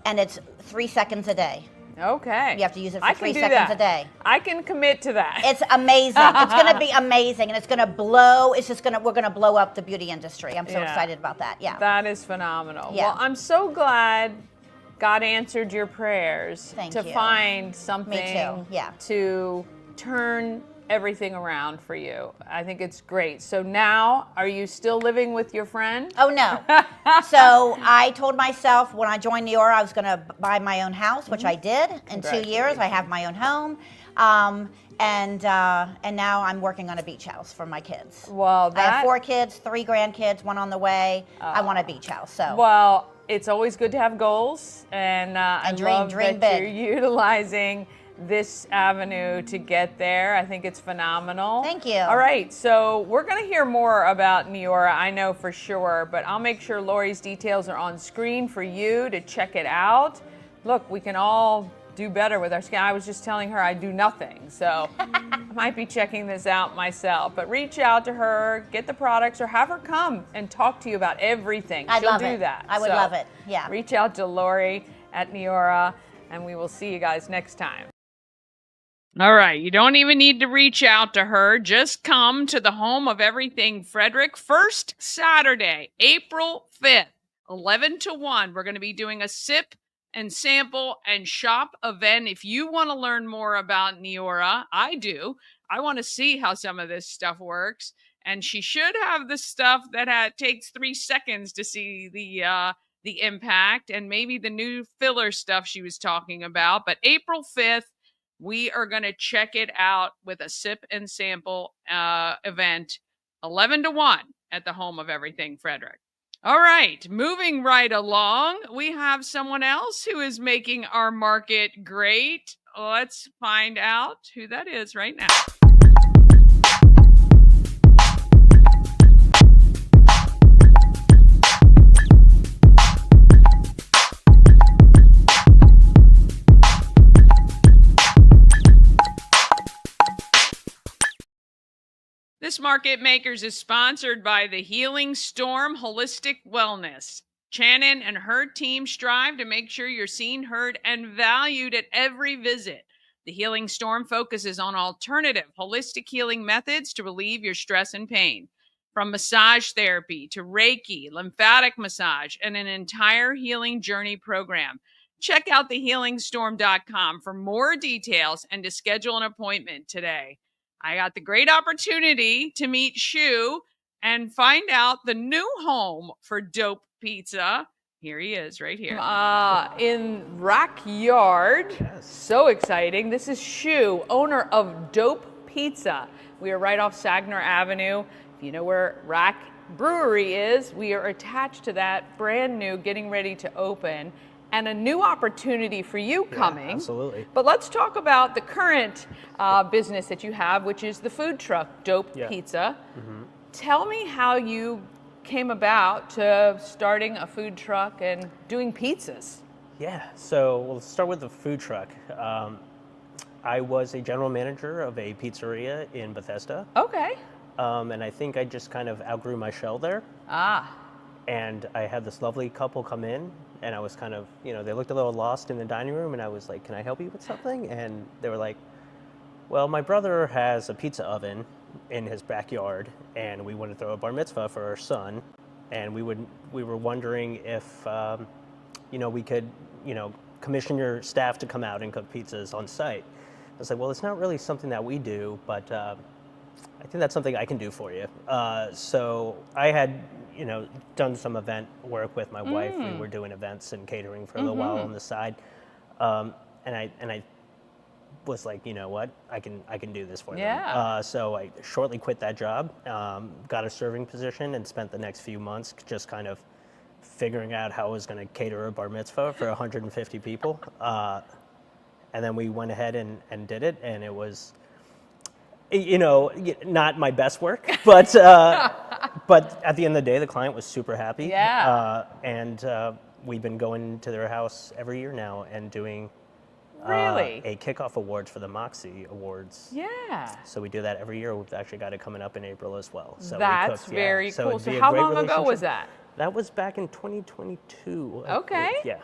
And it's 3 seconds a day. Okay. You have to use it for I 3 can do seconds that. a day. I can commit to that. It's amazing. It's going to be amazing, and it's going to blow. We're going to blow up the beauty industry. I'm so Yeah. excited about that. Yeah. That is phenomenal. Yeah. Well, I'm so glad God answered your prayers Thank to you. find something Yeah. to turn everything around for you. I think it's great. So now, are you still living with your friend? Oh, no. So I told myself when I joined Neora I was going to buy my own house, which I did. In 2 years, I have my own home. And now I'm working on a beach house for my kids. Well, I have 4 kids, 3 grandkids, 1 on the way. I want a beach house. So Well, it's always good to have goals, and I love dream that big. you're utilizing this avenue to get there. I think it's phenomenal. Thank you. All right, so we're going to hear more about Neora, I know for sure, but I'll make sure Laurie's details are on screen for you to check it out. Look, we can all do better with our skin. I was just telling her I do nothing, so I might be checking this out myself. But reach out to her, get the products, or have her come and talk to you about everything. I'd She'll love do it. that. I would So love it. Yeah. Reach out to Laurie at Neora, and we will see you guys next time. All right, you don't even need to reach out to her. Just come to the home of everything Frederick. First Saturday, April 5th, 11 to 1. We're going to be doing a sip and sample and shop event. If you want to learn more about Neora, I do. I want to see how some of this stuff works. And she should have the stuff that takes 3 seconds to see the impact, and maybe the new filler stuff she was talking about. But April 5th, we are going to check it out with a sip and sample event, 11 to 1 at the home of everything Frederick. All right, moving right along, we have someone else who is making our market great. Let's find out who that is right now. This Market Makers is sponsored by the Healing Storm Holistic Wellness. Shannon and her team strive to make sure you're seen, heard, and valued at every visit. The Healing Storm focuses on alternative, holistic healing methods to relieve your stress and pain. From massage therapy to Reiki, lymphatic massage, and an entire healing journey program. Check out thehealingstorm.com for more details and to schedule an appointment today. I got the great opportunity to meet Shu and find out the new home for Dōp Pizza. Here he is, right here. In Rack Yard. Yes. So exciting. This is Shu, owner of Dōp Pizza. We are right off Sagner Avenue. If you know where Rack Brewery is, we are attached to that, brand new, getting ready to open. And a new opportunity for you coming. Absolutely. But let's talk about the current business that you have, which is the food truck, Dōp Pizza. Mm-hmm. Tell me how you came about to starting a food truck and doing pizzas. Yeah, so we'll start with the food truck. I was a general manager of a pizzeria in Bethesda. Okay. And I think I just kind of outgrew my shell there. And I had this lovely couple come in, and I was kind of, they looked a little lost in the dining room, and I was like, can I help you with something? And they were like, well, my brother has a pizza oven in his backyard, and we want to throw a bar mitzvah for our son, and we were wondering if, we could, commission your staff to come out and cook pizzas on site. I was like, well, it's not really something that we do, but I think that's something I can do for you. So I had, done some event work with my wife. We were doing events and catering for a little while on the side. And I was like, you know what, I can do this for them. So I shortly quit that job, got a serving position, and spent the next few months just kind of figuring out how I was going to cater a bar mitzvah for 150 people. And then we went ahead and did it, and it was, not my best work, but at the end of the day, the client was super happy. Yeah. And we've been going to their house every year now and doing a kickoff awards for the Moxie Awards. Yeah. So we do that every year. We've actually got it coming up in April as well. So that's very cool. So how long ago was that? That was back in 2022. Okay. Yeah.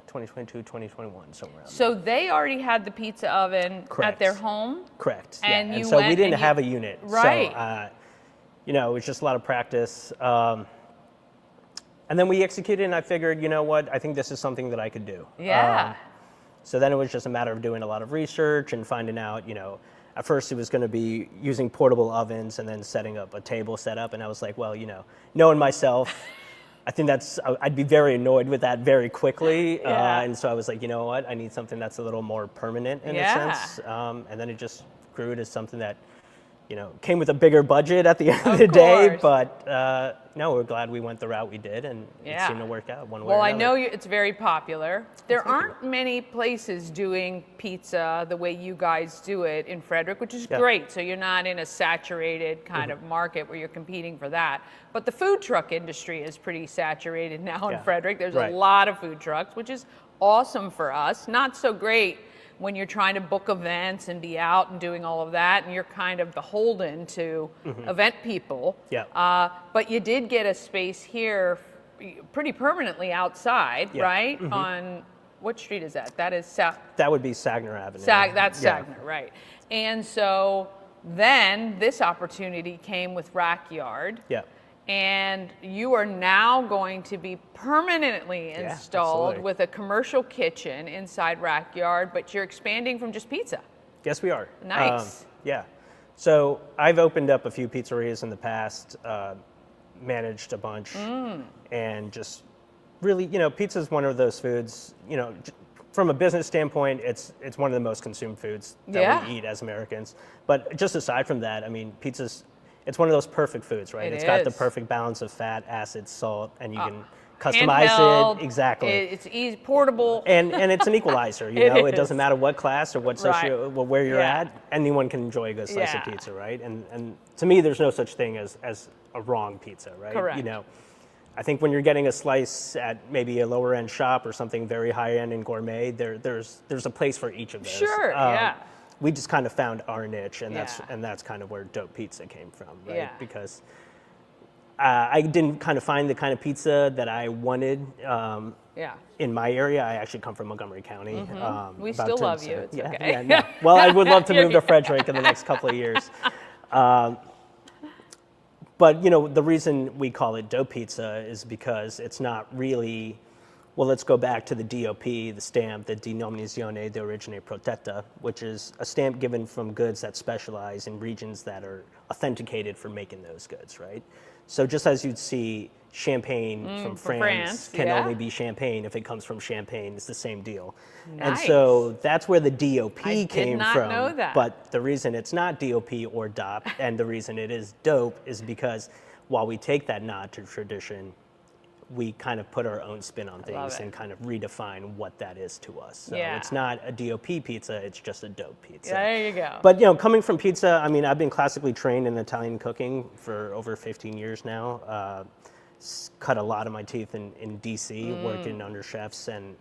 2022, 2021, somewhere around So they already had the pizza oven at their home? Correct. And yeah. you so went we didn't have a unit. Right. So, it was just a lot of practice. And then we executed, and I figured, you know what, I think this is something that I could do. Yeah. So then it was just a matter of doing a lot of research and finding out, at first it was going to be using portable ovens and then setting up a table setup. And I was like, well, knowing myself, I think I'd be very annoyed with that very quickly. And so I was like, you know what, I need something that's a little more permanent in a sense. And then it just grew to something that, came with a bigger budget at the end of the day. But no, we're glad we went the route we did, and it seemed to work out one way or another. Well, I know it's very popular. There aren't many places doing pizza the way you guys do it in Frederick, which is great. So you're not in a saturated kind of market where you're competing for that. But the food truck industry is pretty saturated now in Frederick. There's a lot of food trucks, which is awesome for us. Not so great when you're trying to book events and be out and doing all of that, and you're kind of beholden to event people. Yeah. But you did get a space here pretty permanently outside, right? On what street is that? That is That would be Sagner Avenue. That's Sagner, right. And so then this opportunity came with Rack Yard. Yeah. And you are now going to be permanently installed with a commercial kitchen inside Rack Yard, but you're expanding from just pizza. Yes, we are. Nice. Yeah. So I've opened up a few pizzerias in the past, managed a bunch, and just really, pizza is one of those foods, from a business standpoint, it's one of the most consumed foods that we eat as Americans. But just aside from that, I mean, it's one of those perfect foods, right? It's got the perfect balance of fat, acid, salt, and you can customize handheld, it. Exactly. It's easy, portable. And it's an equalizer, it doesn't matter what class or what where you're at, anyone can enjoy a good slice of pizza, right? And to me, there's no such thing as a wrong pizza, right? Correct. I think when you're getting a slice at maybe a lower end shop or something very high end and gourmet, there's a place for each of those. Sure, We just kind of found our niche, and that's kind of where Dōp Pizza came from, right? Yeah. Because I didn't kind of find the kind of pizza that I wanted in my area. I actually come from Montgomery County. We still love you. It's okay. Yeah, no. Well, I would love to move to Frederick in the next couple of years. But, the reason we call it Dōp Pizza is because it's not really, well, let's go back to the DOP, the stamp, the Denominazione di Origine Protetta, which is a stamp given from goods that specialize in regions that are authenticated for making those goods, right? So just as you'd see champagne from France can only be champagne if it comes from Champagne, it's the same deal. Nice. And so that's where the DOP came from. I did not know that. But the reason it's not DOP or DOP and the reason it is Dōp is because while we take that nod to tradition, we kind of put our own spin on things and kind of redefine what that is to us. So it's not a DOP pizza, it's just a Dōp Pizza. There you go. But coming from pizza, I mean, I've been classically trained in Italian cooking for over 15 years now. Cut a lot of my teeth in DC, working under chefs and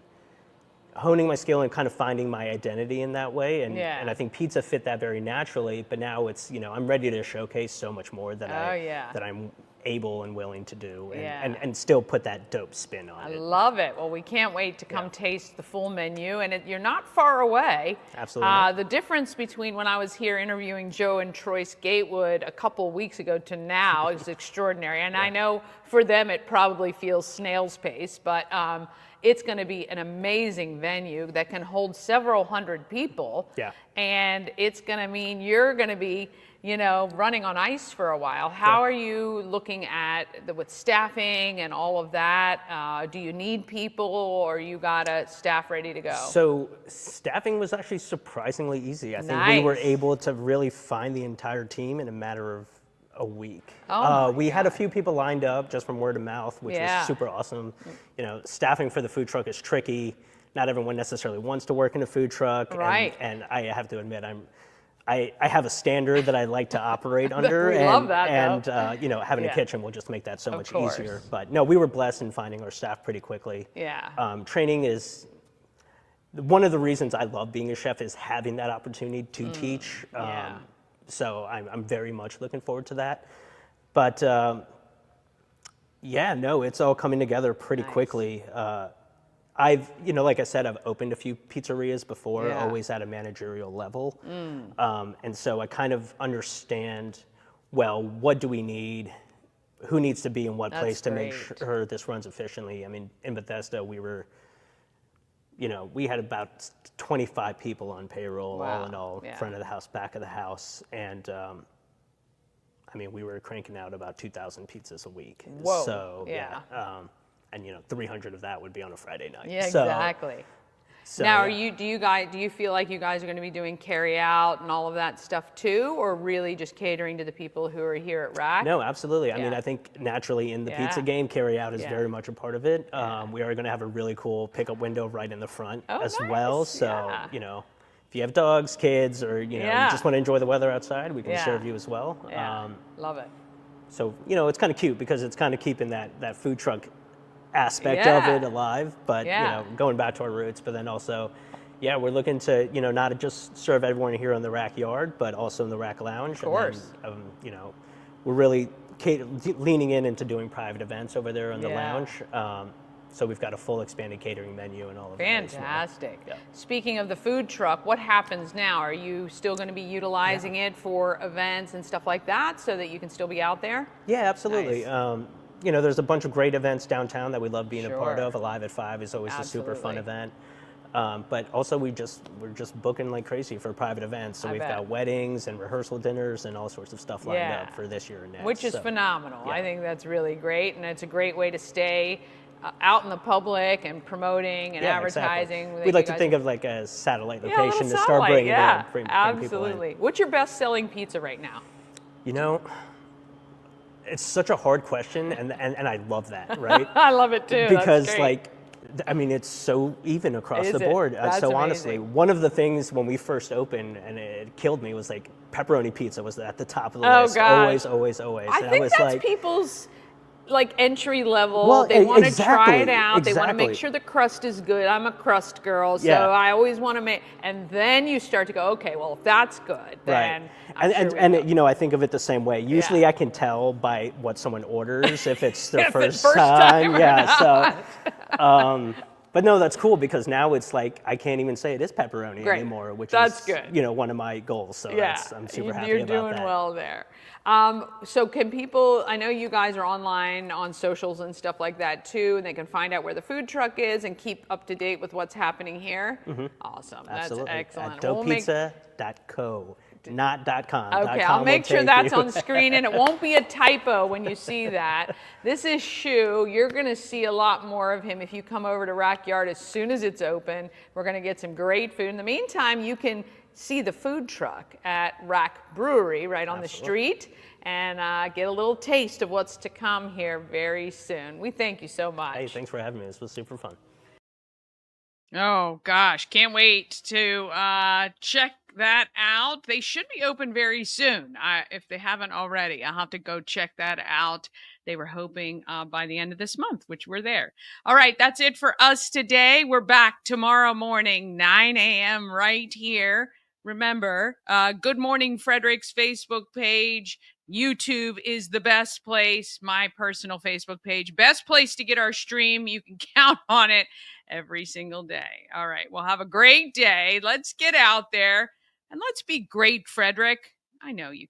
honing my skill and kind of finding my identity in that way. And I think pizza fit that very naturally, but now it's, I'm ready to showcase so much more that I'm able and willing to do and still put that Dōp spin on it. I love it. Well, we can't wait to come taste the full menu, and you're not far away. Absolutely. The difference between when I was here interviewing Joe and Troyce Gatewood a couple weeks ago to now is extraordinary, and I know for them it probably feels snail's pace, but it's going to be an amazing venue that can hold several hundred people, and it's going to mean you're going to be running on ice for a while. How are you looking at with staffing and all of that? Do you need people, or you got a staff ready to go? So staffing was actually surprisingly easy. I think we were able to really find the entire team in a matter of a week. We had a few people lined up just from word of mouth, which was super awesome. Staffing for the food truck is tricky. Not everyone necessarily wants to work in a food truck. Right. And I have to admit, I have a standard that I like to operate under. We love that, and having a kitchen will just make that so much easier. But no, we were blessed in finding our staff pretty quickly. Yeah. Training is one of the reasons I love being a chef, is having that opportunity to teach. So I'm very much looking forward to that. But it's all coming together pretty quickly. I've, like I said, I've opened a few pizzerias before, always at a managerial level. And so I kind of understand, well, what do we need? Who needs to be in what place to make sure this runs efficiently? I mean, in Bethesda, we were, we had about 25 people on payroll, all in all, front of the house, back of the house. And we were cranking out about 2,000 pizzas a week. Whoa. So, and 300 of that would be on a Friday night. Yeah, exactly. So, now, do you feel like you guys are going to be doing carry out and all of that stuff too, or really just catering to the people who are here at Rack? No, absolutely. I mean, I think naturally in the pizza game, carry out is very much a part of it. We are going to have a really cool pickup window right in the front as well. So, if you have dogs, kids, or you just want to enjoy the weather outside, we can serve you as well. Love it. So, it's kind of cute because it's kind of keeping that food truck aspect of it alive, but going back to our roots, but then also we're looking to not just serve everyone here in the Rack yard, but also in the Rack lounge. Of course. And then, we're really leaning into doing private events over there in the lounge. So we've got a full expanded catering menu and all of that. Fantastic. Speaking of the food truck, what happens now? Are you still going to be utilizing it for events and stuff like that so that you can still be out there? Yeah, absolutely. Nice. There's a bunch of great events downtown that we love being a part of. Alive at 5 is always a super fun event. But also we're just booking like crazy for private events. So we've got weddings and rehearsal dinners and all sorts of stuff lined up for this year and next. Which is phenomenal. I think that's really great, and it's a great way to stay out in the public and promoting and advertising. Exactly. We'd like to think of like a satellite location to start bringing bring people in. What's your best-selling pizza right now? You know, it's such a hard question, and I love that, right? I love it too. Because like, I mean, it's so even across the board. So honestly, one of the things when we first opened, and it killed me, was like pepperoni pizza was at the top of the list. God. Always. I think that's people's like entry level. Well, they want to try it out. They want to make sure the crust is good. I'm a crust girl, so I always want to make. And then you start to go, okay, well, if that's good, then and you know, I think of it the same way. Usually, I can tell by what someone orders if it's their first time. So. But no, that's cool because now it's like I can't even say it is pepperoni anymore, which is good. You know, one of my goals. So I'm super happy You're about that. You're doing well there. So can people, I know you guys are online on socials and stuff like that too, and they can find out where the food truck is and keep up to date with what's happening here. Awesome. Absolutely. That's excellent. At dopepizza.co. Not .com. Okay, I'll make sure that's on screen and it won't be a typo when you see that. This is Shu. You're going to see a lot more of him if you come over to Rack Yard as soon as it's open. We're going to get some great food. In the meantime, you can see the food truck at Rack Brewery right on the street and get a little taste of what's to come here very soon. We thank you so much. Hey, thanks for having me. This was super fun. Oh, gosh. Can't wait to check that out. They should be open very soon. If they haven't already, I'll have to go check that out. They were hoping by the end of this month, which we're there. All right, that's it for us today. We're back tomorrow morning, 9 a.m. right here. Remember, Good Morning Frederick's Facebook page. YouTube is the best place. My personal Facebook page. Best place to get our stream. You can count on it every single day. All right, well, have a great day. Let's get out there and let's be great, Frederick. I know you